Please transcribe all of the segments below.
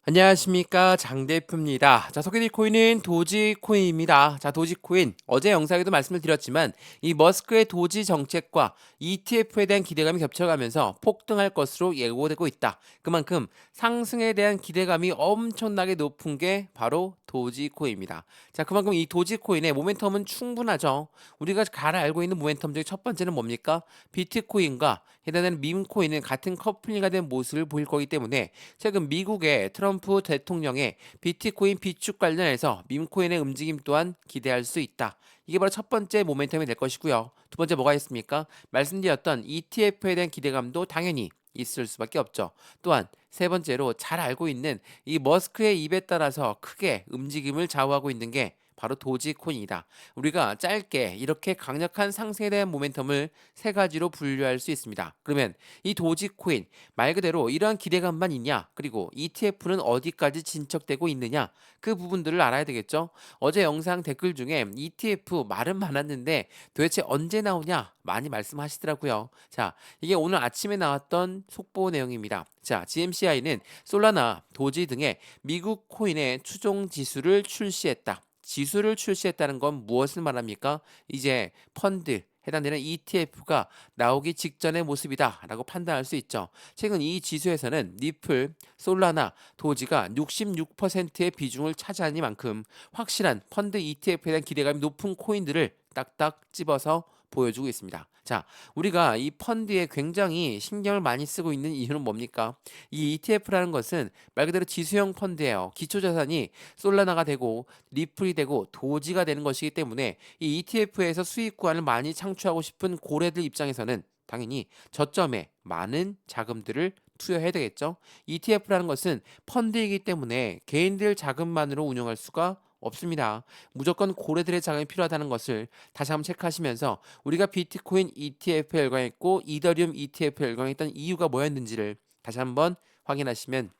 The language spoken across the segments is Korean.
안녕하십니까 장대표입니다. 자, 소개드릴 코인은 도지코인입니다. 자, 도지코인 어제 영상에도 말씀을 드렸지만 이 머스크의 도지 정책과 ETF에 대한 기대감이 겹쳐가면서 폭등할 것으로 예고되고 있다. 그만큼 상승에 대한 기대감이 엄청나게 높은 게 바로 도지코인입니다. 자, 그만큼 이 도지코인의 모멘텀은 충분하죠. 우리가 잘 알고 있는 모멘텀 중에 첫 번째는 뭡니까? 비트코인과 해당하는 밈코인은 같은 커플링이 된 모습을 보일 거기 때문에 최근 미국의 트럼프 대통령의 비트코인 비축 관련해서 밈코인의 움직임 또한 기대할 수 있다. 이게 바로 첫 번째 모멘텀이 될 것이고요. 두 번째 뭐가 있습니까? 말씀드렸던 ETF에 대한 기대감도 당연히 있을 수밖에 없죠. 또한 세 번째로 잘 알고 있는 이 머스크의 입에 따라서 크게 움직임을 좌우하고 있는 게 바로 도지코인이다. 우리가 짧게 이렇게 강력한 상승에 대한 모멘텀을 세 가지로 분류할 수 있습니다. 그러면 이 도지코인 말 그대로 이러한 기대감만 있냐? 그리고 ETF는 어디까지 진척되고 있느냐? 그 부분들을 알아야 되겠죠? 어제 영상 댓글 중에 ETF 말은 많았는데 도대체 언제 나오냐? 많이 말씀하시더라고요. 자, 이게 오늘 아침에 나왔던 속보 내용입니다. 자, GMCI는 솔라나, 도지 등의 미국 코인의 추종 지수를 출시했다. 지수를 출시했다는 건 무엇을 말합니까? 이제 펀드, 해당되는 ETF가 나오기 직전의 모습이다라고 판단할 수 있죠. 최근 이 지수에서는 리플, 솔라나, 도지가 66%의 비중을 차지하니만큼 확실한 펀드 ETF에 대한 기대감이 높은 코인들을 딱딱 집어서 보여주고 있습니다. 자, 우리가 이 펀드에 굉장히 신경을 많이 쓰고 있는 이유는 뭡니까? 이 ETF라는 것은 말 그대로 지수형 펀드예요. 기초자산이 솔라나가 되고 리플이 되고 도지가 되는 것이기 때문에 이 ETF에서 수익 구간을 많이 창출하고 싶은 고래들 입장에서는 당연히 저점에 많은 자금들을 투여해야 되겠죠. ETF라는 것은 펀드이기 때문에 개인들 자금만으로 운영할 수가 없습니다. 무조건 고래들의 자금이 필요하다는 것을 다시 한번 체크하시면서 우리가 비트코인 ETF에 열광했고 이더리움 ETF에 열광했던 이유가 뭐였는지를 다시 한번 확인하시면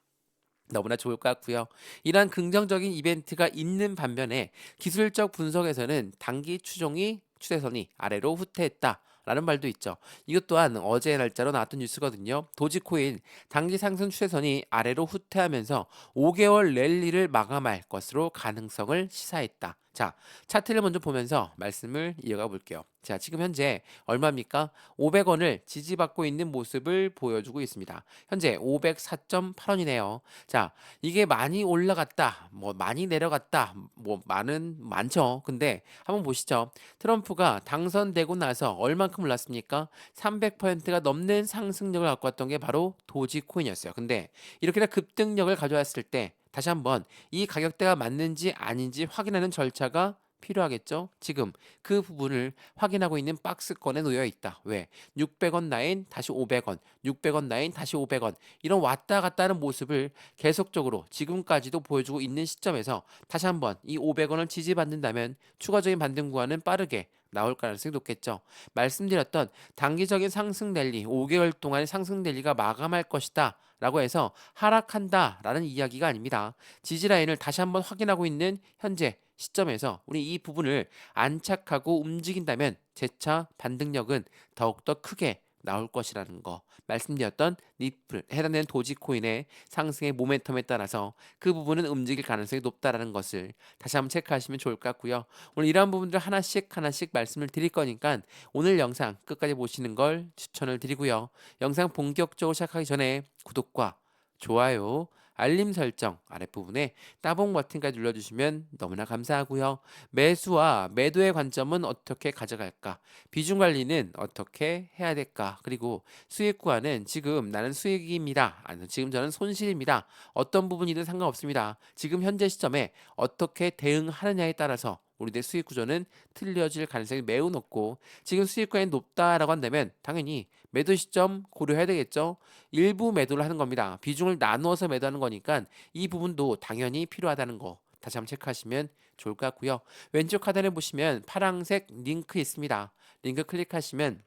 너무나 좋을 것 같고요. 이러한 긍정적인 이벤트가 있는 반면에 기술적 분석에서는 단기 추세선이 아래로 후퇴했다. 라는 말도 있죠. 이것 또한 어제 날짜로 나왔던 뉴스거든요. 도지코인 단기 상승 추세선이 아래로 후퇴하면서 5개월 랠리를 마감할 것으로 가능성을 시사했다. 자, 차트를 먼저 보면서 말씀을 이어가 볼게요. 자, 지금 현재 얼마입니까? 500원을 지지받고 있는 모습을 보여주고 있습니다. 현재 504.8원이네요. 자, 이게 많이 올라갔다, 뭐 많이 내려갔다, 뭐 많죠. 근데 한번 보시죠. 트럼프가 당선되고 나서 얼만큼 올랐습니까? 300%가 넘는 상승력을 갖고 왔던 게 바로 도지코인이었어요. 근데 이렇게나 급등력을 가져왔을 때 다시 한번 이 가격대가 맞는지 아닌지 확인하는 절차가 필요하겠죠. 지금 그 부분을 확인하고 있는 박스권에 놓여 있다. 왜? 600원 라인 다시 500원, 600원 라인 다시 500원 이런 왔다 갔다 하는 모습을 계속적으로 지금까지도 보여주고 있는 시점에서 다시 한번 이 500원을 지지받는다면 추가적인 반등 구간은 빠르게 나올 가능성이 높겠죠. 말씀드렸던 단기적인 상승 랠리, 5개월 동안의 상승 랠리가 마감할 것이다. 라고 해서 하락한다 라는 이야기가 아닙니다. 지지라인을 다시 한번 확인하고 있는 현재 시점에서 우리 이 부분을 안착하고 움직인다면 재차 반등력은 더욱더 크게 나올 것이라는 거 말씀드렸던 리플 해당되는 도지코인의 상승의 모멘텀에 따라서 그 부분은 움직일 가능성이 높다라는 것을 다시 한번 체크하시면 좋을 것 같고요. 오늘 이러한 부분들 하나씩 하나씩 말씀을 드릴 거니까 오늘 영상 끝까지 보시는 걸 추천을 드리고요. 영상 본격적으로 시작하기 전에 구독과 좋아요, 알림 설정 아랫부분에 따봉 버튼까지 눌러주시면 너무나 감사하고요. 매수와 매도의 관점은 어떻게 가져갈까? 비중 관리는 어떻게 해야 될까? 그리고 수익 구간은 지금 나는 수익입니다. 아니, 지금 저는 손실입니다. 어떤 부분이든 상관없습니다. 지금 현재 시점에 어떻게 대응하느냐에 따라서 우리들의 수익 구조는 틀려질 가능성이 매우 높고 지금 수익권이 높다라고 한다면 당연히 매도 시점 고려해야 되겠죠. 일부 매도를 하는 겁니다. 비중을 나누어서 매도하는 거니까 이 부분도 당연히 필요하다는 거 다시 한번 체크하시면 좋을 것 같고요. 왼쪽 하단에 보시면 파란색 링크 있습니다. 링크 클릭하시면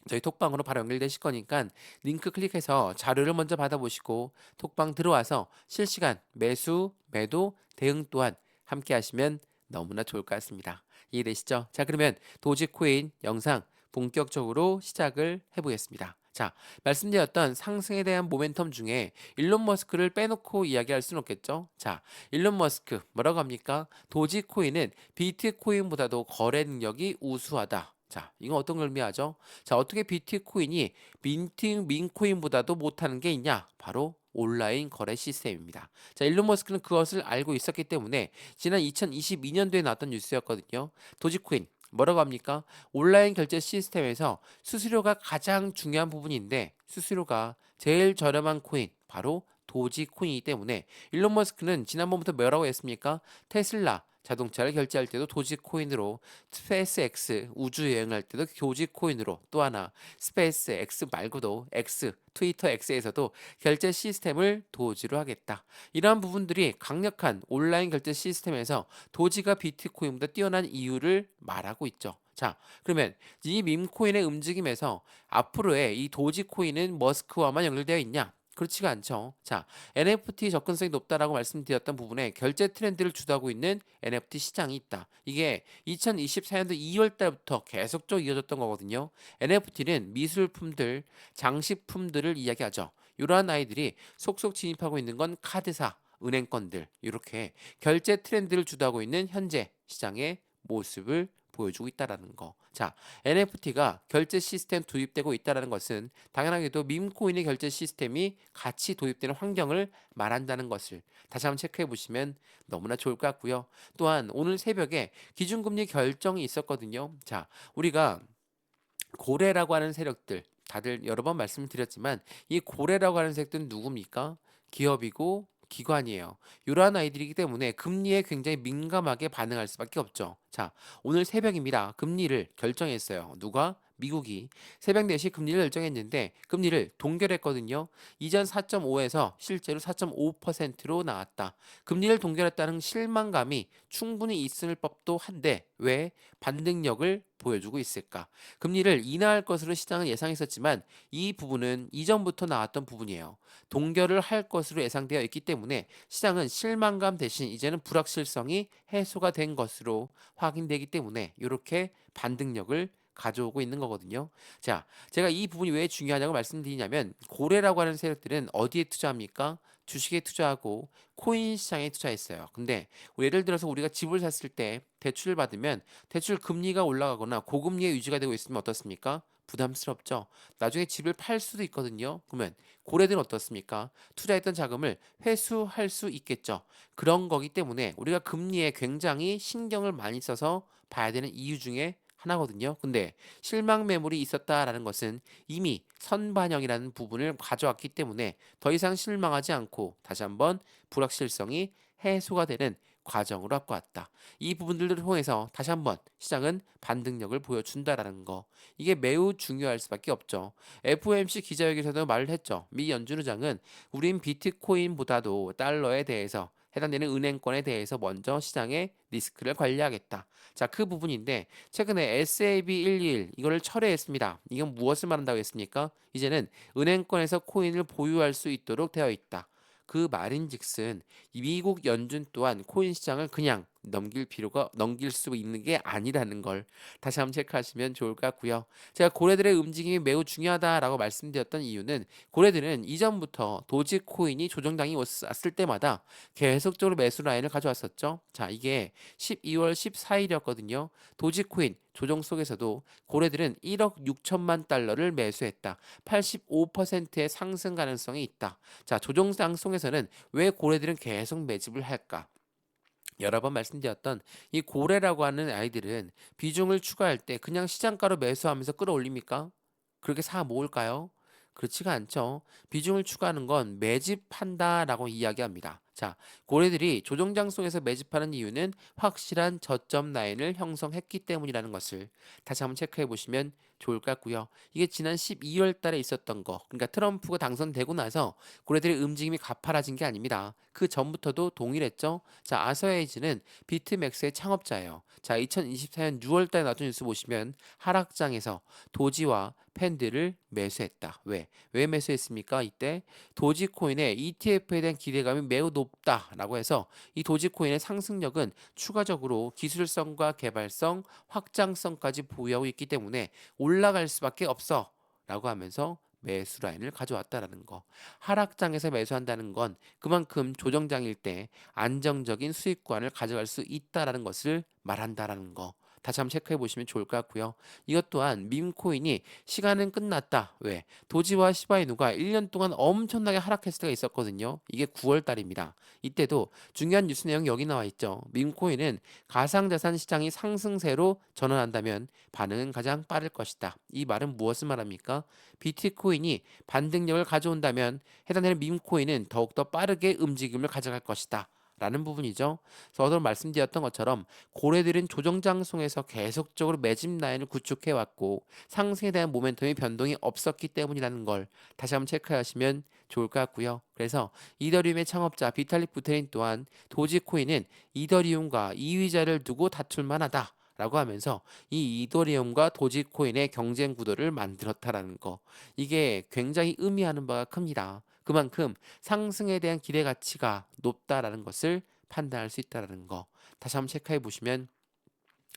저희 톡방으로 바로 연결되실 거니까 링크 클릭해서 자료를 먼저 받아보시고 톡방 들어와서 실시간 매수, 매도, 대응 또한 함께 하시면 너무나 좋을 것 같습니다. 이해되시죠? 자, 그러면 도지코인 영상 본격적으로 시작을 해보겠습니다. 자, 말씀드렸던 상승에 대한 모멘텀 중에 일론 머스크를 빼놓고 이야기할 수는 없겠죠. 자, 일론 머스크 뭐라고 합니까? 도지코인은 비트코인보다도 거래 능력이 우수하다. 자, 이건 어떤 걸 의미하죠? 자, 어떻게 비트코인이 민코인보다도 못하는 게 있냐? 바로 온라인 거래 시스템입니다. 자, 일론 머스크는 그것을 알고 있었기 때문에 지난 2022년도에 나왔던 뉴스였거든요. 도지코인 뭐라고 합니까? 온라인 결제 시스템에서 수수료가 가장 중요한 부분인데 수수료가 제일 저렴한 코인 바로 도지코인이기 때문에 일론 머스크는 지난번부터 뭐라고 했습니까? 테슬라 자동차를 결제할 때도 도지코인으로, 스페이스X 우주 여행할 때도 도지코인으로, 또 하나 스페이스X 말고도 트위터 X에서도 결제 시스템을 도지로 하겠다. 이러한 부분들이 강력한 온라인 결제 시스템에서 도지가 비트코인보다 뛰어난 이유를 말하고 있죠. 자, 그러면 이 밈코인의 움직임에서 앞으로의 이 도지코인은 머스크와만 연결되어 있냐? 그렇지가 않죠. 자, NFT 접근성이 높다라고 말씀드렸던 부분에 결제 트렌드를 주도하고 있는 NFT 시장이 있다. 이게 2024년도 2월 달부터 계속적으로 이어졌던 거거든요. NFT는 미술품들, 장식품들을 이야기하죠. 이러한 아이들이 속속 진입하고 있는 건 카드사, 은행권들, 이렇게 결제 트렌드를 주도하고 있는 현재 시장의 모습을 보여주고 있다라는 거. 자, NFT가 결제 시스템 도입되고 있다라는 것은 당연하게도 밈코인의 결제 시스템이 같이 도입되는 환경을 말한다는 것을 다시 한번 체크해 보시면 너무나 좋을 것 같고요. 또한 오늘 새벽에 기준금리 결정이 있었거든요. 자, 우리가 고래라고 하는 세력들 다들 여러 번 말씀을 드렸지만 이 고래라고 하는 세력들은 누굽니까? 기업이고 기관이에요. 이러한 아이들이기 때문에 금리에 굉장히 민감하게 반응할 수밖에 없죠. 자, 오늘 새벽입니다. 금리를 결정했어요. 누가? 미국이 새벽 4시 금리를 결정했는데 금리를 동결했거든요. 이전 4.5에서 실제로 4.5%로 나왔다. 금리를 동결했다는 실망감이 충분히 있을 법도 한데 왜 반등력을 보여주고 있을까? 금리를 인하할 것으로 시장은 예상했었지만 이 부분은 이전부터 나왔던 부분이에요. 동결을 할 것으로 예상되어 있기 때문에 시장은 실망감 대신 이제는 불확실성이 해소가 된 것으로 확인되기 때문에 이렇게 반등력을 가져오고 있는 거거든요. 자, 제가 이 부분이 왜 중요하냐고 말씀드리냐면 고래라고 하는 세력들은 어디에 투자합니까? 주식에 투자하고 코인 시장에 투자했어요. 근데 예를 들어서 우리가 집을 샀을 때 대출을 받으면 대출 금리가 올라가거나 고금리에 유지가 되고 있으면 어떻습니까? 부담스럽죠. 나중에 집을 팔 수도 있거든요. 그러면 고래들은 어떻습니까? 투자했던 자금을 회수할 수 있겠죠. 그런 거기 때문에 우리가 금리에 굉장히 신경을 많이 써서 봐야 되는 이유 중에 하나거든요. 근데 실망 매물이 있었다라는 것은 이미 선반영이라는 부분을 가져왔기 때문에 더 이상 실망하지 않고 다시 한번 불확실성이 해소가 되는 과정으로 갖고 왔다. 이 부분들을 통해서 다시 한번 시장은 반등력을 보여준다라는 거. 이게 매우 중요할 수밖에 없죠. FOMC 기자회견에서도 말을 했죠. 미 연준 의장은 우린 비트코인보다도 달러에 대해서 해당되는 은행권에 대해서 먼저 시장의 리스크를 관리하겠다. 자, 그 부분인데 최근에 SAB 121 이거를 철회했습니다. 이건 무엇을 말한다고 했습니까? 이제는 은행권에서 코인을 보유할 수 있도록 되어 있다. 그 말인즉슨 미국 연준 또한 코인 시장을 그냥 넘길 수 있는 게 아니라는 걸 다시 한번 체크하시면 좋을 것 같고요. 제가 고래들의 움직임이 매우 중요하다라고 말씀드렸던 이유는 고래들은 이전부터 도지코인이 조정당이 왔을 때마다 계속적으로 매수 라인을 가져왔었죠. 자, 이게 12월 14일이었거든요. 도지코인 조정 속에서도 고래들은 1억 6천만 달러를 매수했다. 85%의 상승 가능성이 있다. 자, 조정 상승에서는 왜 고래들은 계속 매집을 할까? 여러 번 말씀드렸던 이 고래라고 하는 아이들은 비중을 추가할 때 그냥 시장가로 매수하면서 끌어올립니까? 그렇게 사 모을까요? 그렇지가 않죠. 비중을 추가하는 건 매집한다라고 이야기합니다. 자, 고래들이 조정장송에서 매집하는 이유는 확실한 저점 라인을 형성했기 때문이라는 것을 다시 한번 체크해 보시면 좋을 것 같고요. 이게 지난 12월 달에 있었던 거, 그러니까 트럼프가 당선되고 나서 고래들의 움직임이 가파라진 게 아닙니다. 그 전부터도 동일했죠. 자, 아서에이즈는 비트맥스의 창업자예요. 자, 2024년 6월 달에 나왔던 뉴스 보시면 하락장에서 도지와 팬들을 매수했다. 왜 매수했습니까? 이때 도지코인의 ETF에 대한 기대감이 매우 높다라고 해서 이 도지코인의 상승력은 추가적으로 기술성과 개발성, 확장성까지 보유하고 있기 때문에 올라갈 수밖에 없어 라고 하면서 매수 라인을 가져왔다라는 거. 하락장에서 매수한다는 건 그만큼 조정장일 때 안정적인 수익 구간을 가져갈 수 있다라는 것을 말한다라는 거. 다시 한번 체크해 보시면 좋을 것 같고요. 이것 또한 밈코인이 시간은 끝났다. 왜? 도지와 시바이누가 1년 동안 엄청나게 하락했을 때가 있었거든요. 이게 9월 달입니다. 이때도 중요한 뉴스 내용이 여기 나와 있죠. 밈코인은 가상자산 시장이 상승세로 전환한다면 반응은 가장 빠를 것이다. 이 말은 무엇을 말합니까? 비트코인이 반등력을 가져온다면 해당되는 밈코인은 더욱더 빠르게 움직임을 가져갈 것이다. 라는 부분이죠. 저도 말씀드렸던 것처럼 고래들은 조정장송에서 계속적으로 매집 라인을 구축해 왔고 상승에 대한 모멘텀의 변동이 없었기 때문이라는 걸 다시 한번 체크하시면 좋을 것 같고요. 그래서 이더리움의 창업자 비탈릭 부테린 또한 도지코인은 이더리움과 이위자를 두고 다툴 만하다. 라고 하면서 이 이더리움과 도지코인의 경쟁 구도를 만들었다라는 거. 이게 굉장히 의미하는 바가 큽니다. 그만큼 상승에 대한 기대 가치가 높다라는 것을 판단할 수 있다라는 거. 다시 한번 체크해 보시면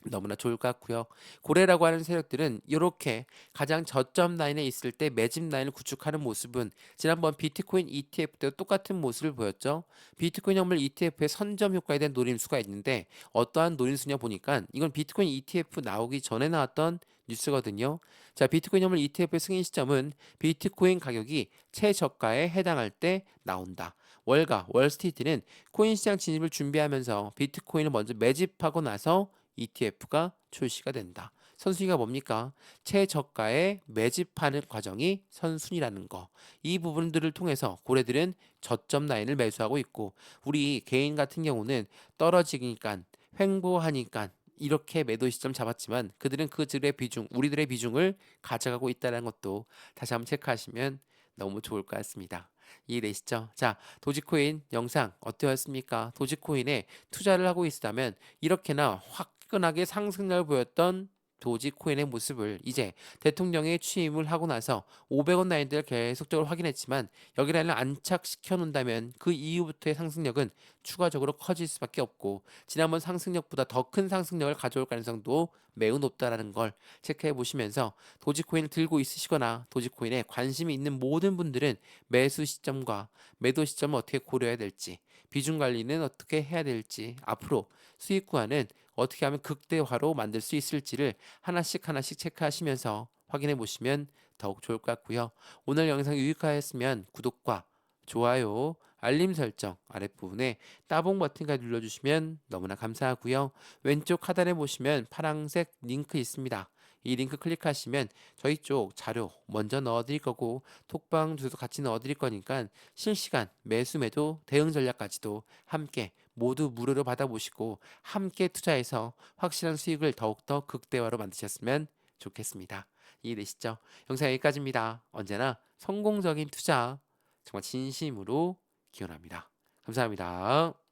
너무나 좋을 것 같고요. 고래라고 하는 세력들은 이렇게 가장 저점 라인에 있을 때 매집 라인을 구축하는 모습은 지난번 비트코인 ETF 때도 똑같은 모습을 보였죠. 비트코인 현물 ETF의 선점 효과에 대한 노림수가 있는데 어떠한 노림수냐 보니까 이건 비트코인 ETF 나오기 전에 나왔던 뉴스거든요. 자, 비트코인 현물 ETF의 승인 시점은 비트코인 가격이 최저가에 해당할 때 나온다. 월가, 월스트리트는 코인 시장 진입을 준비하면서 비트코인을 먼저 매집하고 나서 ETF가 출시가 된다. 선순위가 뭡니까? 최저가에 매집하는 과정이 선순위라는 거. 이 부분들을 통해서 고래들은 저점 라인을 매수하고 있고 우리 개인 같은 경우는 떨어지니까 횡보하니까 이렇게 매도 시점 잡았지만 그들은 그들의 비중, 우리들의 비중을 가져가고 있다는 것도 다시 한번 체크하시면 너무 좋을 것 같습니다. 이해되시죠? 자, 도지코인 영상 어떠셨습니까? 도지코인에 투자를 하고 있다면 이렇게나 화끈하게 상승력을 보였던 도지코인의 모습을 이제 대통령의 취임을 하고 나서 500원 라인들을 계속적으로 확인했지만 여기 라인을 안착시켜 놓는다면 그 이후부터의 상승력은 추가적으로 커질 수밖에 없고 지난번 상승력보다 더 큰 상승력을 가져올 가능성도 매우 높다라는 걸 체크해 보시면서 도지코인을 들고 있으시거나 도지코인에 관심이 있는 모든 분들은 매수 시점과 매도 시점을 어떻게 고려해야 될지 비중 관리는 어떻게 해야 될지 앞으로 수익 구간은 어떻게 하면 극대화로 만들 수 있을지를 하나씩 하나씩 체크하시면서 확인해 보시면 더욱 좋을 것 같고요. 오늘 영상 유익하였으면 구독과 좋아요, 알림 설정 아랫부분에 따봉 버튼까지 눌러주시면 너무나 감사하고요. 왼쪽 하단에 보시면 파란색 링크 있습니다. 이 링크 클릭하시면 저희 쪽 자료 먼저 넣어드릴 거고 톡방 주소 같이 넣어드릴 거니까 실시간 매수 매도 대응 전략까지도 함께 모두 무료로 받아보시고 함께 투자해서 확실한 수익을 더욱더 극대화로 만드셨으면 좋겠습니다. 이해되시죠? 영상 여기까지입니다. 언제나 성공적인 투자 정말 진심으로 기원합니다. 감사합니다.